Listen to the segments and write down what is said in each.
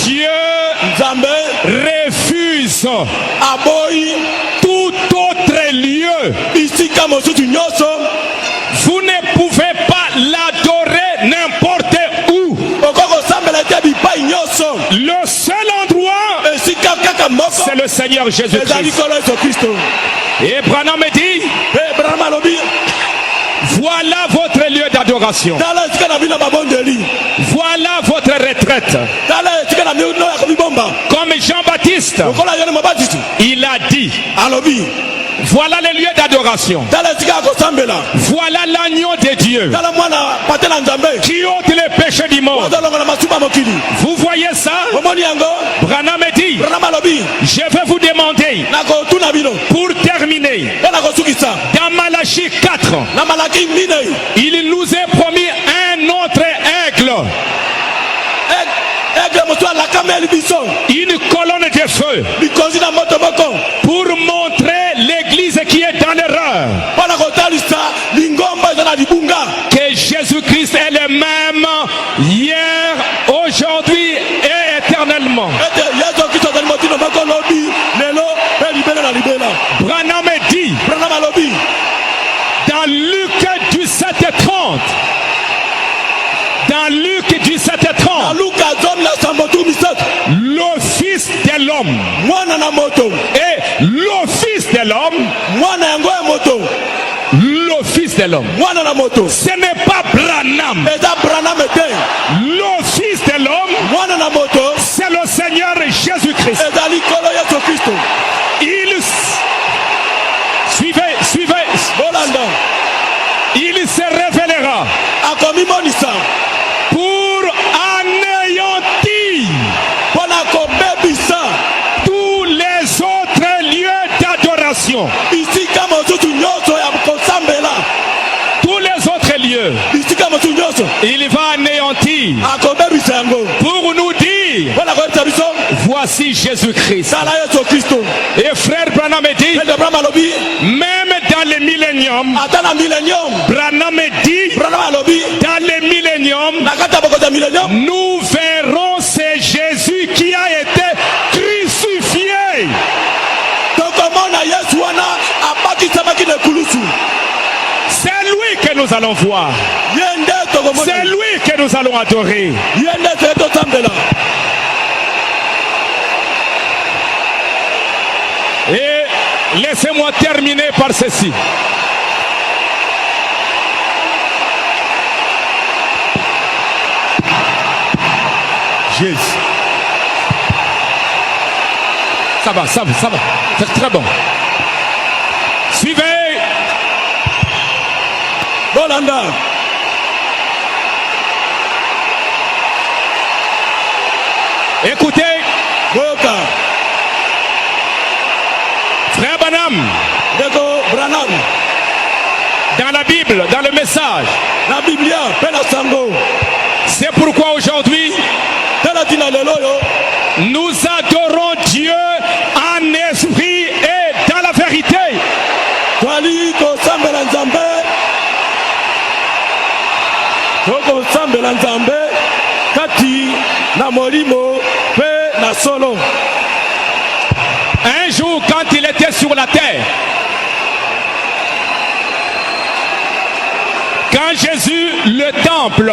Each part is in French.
Dieu refuse tout autre lieu. Vous ne pouvez pas l'adorer n'importe où. Le seul endroit, c'est le Seigneur Jésus-Christ. Et Branham me dit, voilà votre lieu d'adoration. Voilà votre retraite. Comme Jean-Baptiste, il a dit, voilà le lieu d'adoration. Voilà l'agneau de Dieu qui ôte les péchés du monde. Vous voyez ça? Branham me dit, je vais vous demander, pour terminer, dans Malachie 4, il nous est promis un autre aigle. Une colonne de feu pour montrer l'église qui est dans l'erreur que Jésus-Christ est le même hier, aujourd'hui et éternellement. Branham dit dans Luc 17:30, dans Luc 17:30, le Fils de l'homme et le Fils de l'homme, le Fils de l'homme, ce n'est pas Branham. Le Fils de l'homme, c'est le Seigneur Jésus-Christ. Suivez. Il se révélera pour anéantir tous les autres lieux d'adoration. Tous les autres lieux, il va anéantir pour nous dire, voici Jésus-Christ. Et frère Branham dit, même dans le millénium, Branham dit, dans le millénium, nous verrons ce Jésus qui a été crucifié. C'est lui que nous allons voir. C'est lui que nous allons adorer. Et laissez-moi terminer par ceci. Jésus. Ça va. C'est très bon. Suivez. Bolanda. Écoutez. Frère Branham. Dans la Bible, dans le message. C'est pourquoi aujourd'hui, nous adorons Dieu en esprit et dans la vérité. Un jour, quand il était sur la terre, quand Jésus, le temple,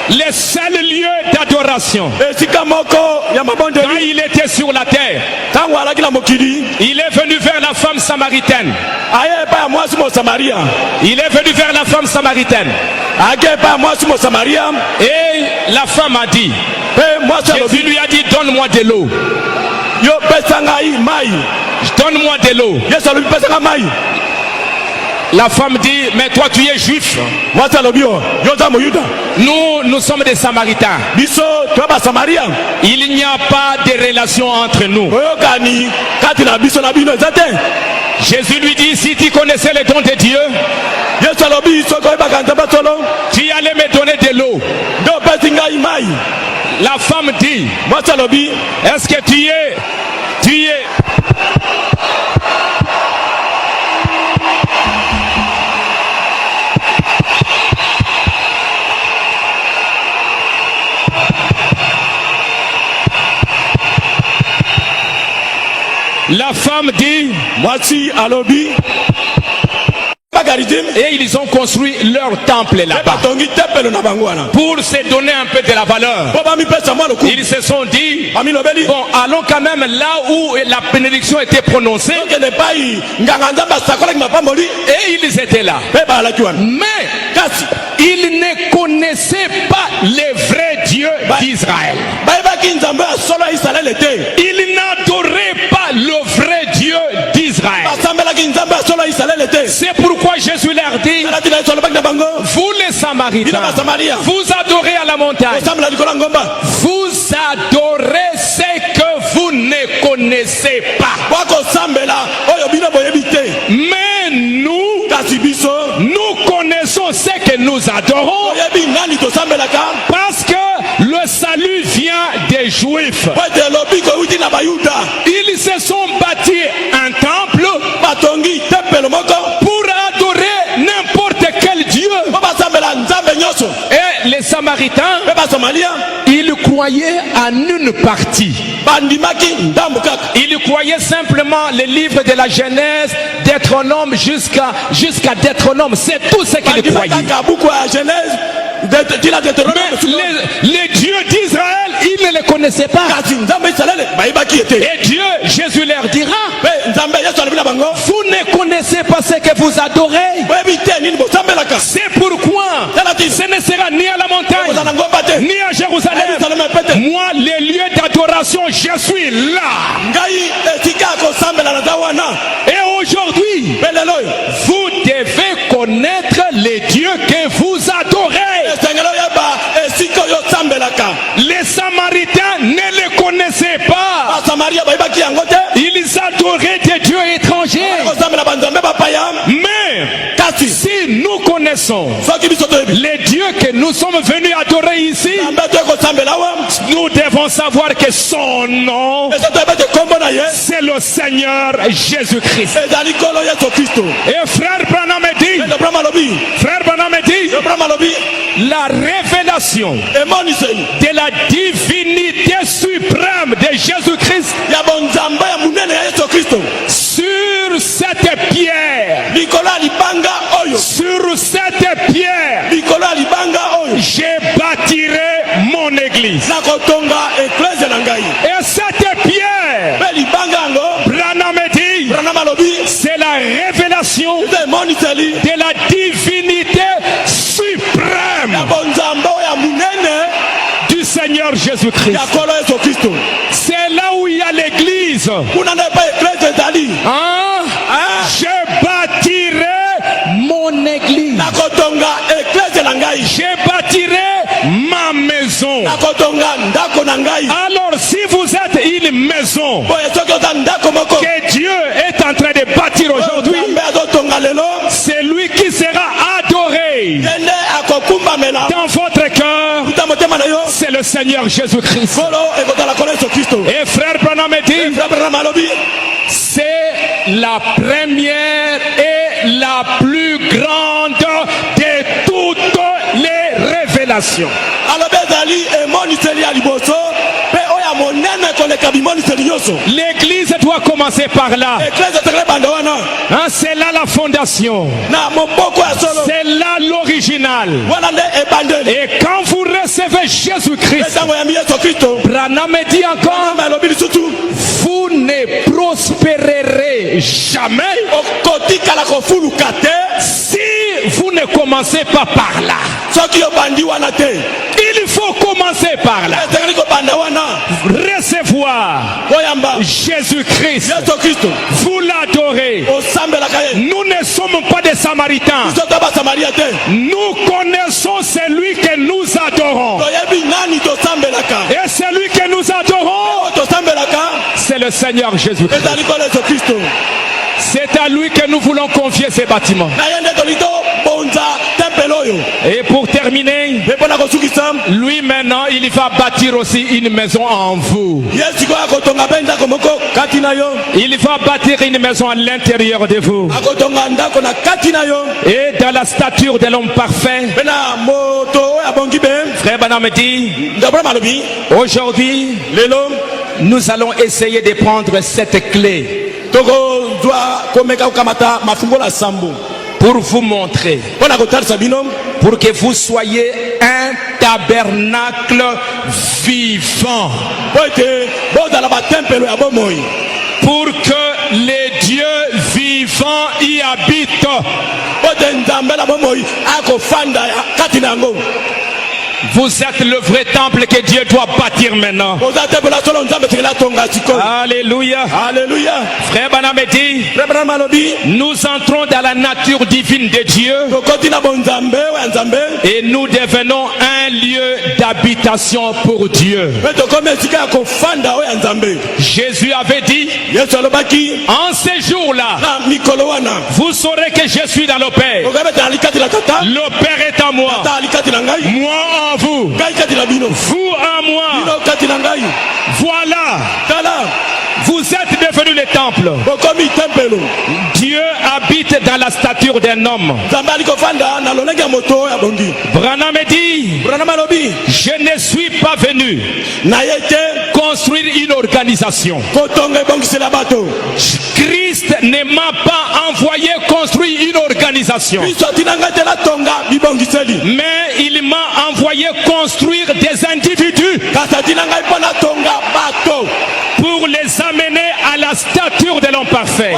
le seul lieu d'adoration, quand il était sur la terre, il est venu vers la femme samaritaine. Il est venu vers la femme samaritaine. Et la femme a dit, Jésus lui a dit, donne-moi de l'eau. Donne-moi de l'eau. La femme dit, mais toi tu es juif. Nous sommes des Samaritains. Il n'y a pas de relation entre nous. Jésus lui dit, si tu connaissais les dons de Dieu, tu allais me donner de l'eau. La femme dit, est-ce que tu es La femme dit, Mwasi alobi. Et ils ont construit leur temple là-bas pour se donner un peu de la valeur. Ils se sont dit, bon, allons quand même là où la bénédiction était prononcée. Et ils étaient là. Mais ils ne connaissaient pas le vrai Dieu d'Israël. Ils n'adoraient pas le vrai Dieu d'Israël. C'est pourquoi Jésus leur dit, vous les Samaritains, vous adorez à la montagne, vous adorez ce que vous ne connaissez pas. Mais nous connaissons ce que nous adorons, parce que le salut vient des Juifs. Ils se sont bâtis un temple pour adorer n'importe quel Dieu. Et les Samaritains, ils croyaient en une partie. Ils croyaient simplement les livres de la Genèse, Deutéronome jusqu'à Deutéronome. C'est tout ce qu'ils croyaient. Mais les dieux d'Israël, ils ne les connaissaient pas. Et Dieu, Jésus leur dira, vous ne connaissez pas ce que vous adorez. C'est pourquoi ce ne sera ni à la montagne, ni à Jérusalem. Moi, les lieux d'adoration, je suis là. Et aujourd'hui, vous devez connaître les dieux que vous adorez. Les Samaritains ne les connaissaient pas. Ils adoraient des dieux étrangers. Mais si nous connaissons les dieux que nous sommes venus adorer ici, nous devons savoir que son nom, c'est le Seigneur Jésus-Christ. Et frère Branham dit, la révélation de la divinité suprême de Jésus-Christ sur cette pierre, je bâtirai mon église. Et cette pierre, Branham dit, c'est la révélation de la divinité suprême du Seigneur Jésus-Christ. C'est là où il y a l'église. Je bâtirai mon église. Je bâtirai ma maison. Alors si vous êtes une maison que Dieu est en train de bâtir aujourd'hui, c'est lui qui sera adoré dans votre cœur. C'est le Seigneur Jésus-Christ. Et frère Branham dit, c'est la première et la plus grande de toutes les révélations. L'église doit commencer par là. C'est là la fondation. C'est là l'original. Et quand vous recevez Jésus-Christ, Branham dit encore, vous ne prospérerez jamais si vous ne commencez pas par là. Il faut commencer par là. Recevoir Jésus-Christ. Vous l'adorez. Nous ne sommes pas des Samaritains. Nous connaissons celui que nous adorons. Et celui que nous adorons, c'est le Seigneur Jésus-Christ. C'est à lui que nous voulons confier ces bâtiments. Et pour terminer, lui maintenant, il va bâtir aussi une maison en vous. Il va bâtir une maison à l'intérieur de vous. Et dans la stature de l'homme parfait, frère Branham dit, aujourd'hui, nous allons essayer de prendre cette clé pour vous montrer, pour que vous soyez un tabernacle vivant, pour que les dieux vivants y habitent. Vous êtes le vrai temple que Dieu doit bâtir maintenant. Alléluia. Alléluia. Frère Branham dit, nous entrons dans la nature divine de Dieu et nous devenons un lieu d'habitation pour Dieu. Jésus avait dit, en ces jours-là, vous saurez que je suis dans le Père. Le Père est en moi. Moi en vous. Vous en moi. Voilà. Vous êtes devenus les temples. Dieu habite dans la stature d'un homme. Branham dit, je ne suis pas venu construire une organisation. Christ ne m'a pas envoyé construire une organisation, mais il m'a envoyé construire des individus pour les amener à la stature de l'homme parfait,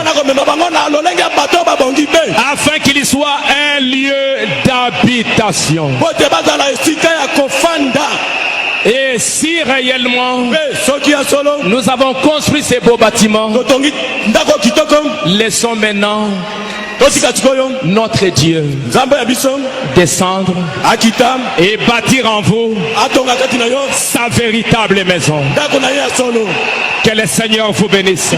afin qu'il soit un lieu d'habitation. Et si réellement nous avons construit ces beaux bâtiments, laissons maintenant notre Dieu descendre et bâtir en vous sa véritable maison. Que le Seigneur vous bénisse.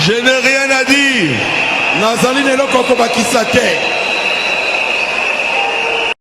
Je n'ai rien à dire.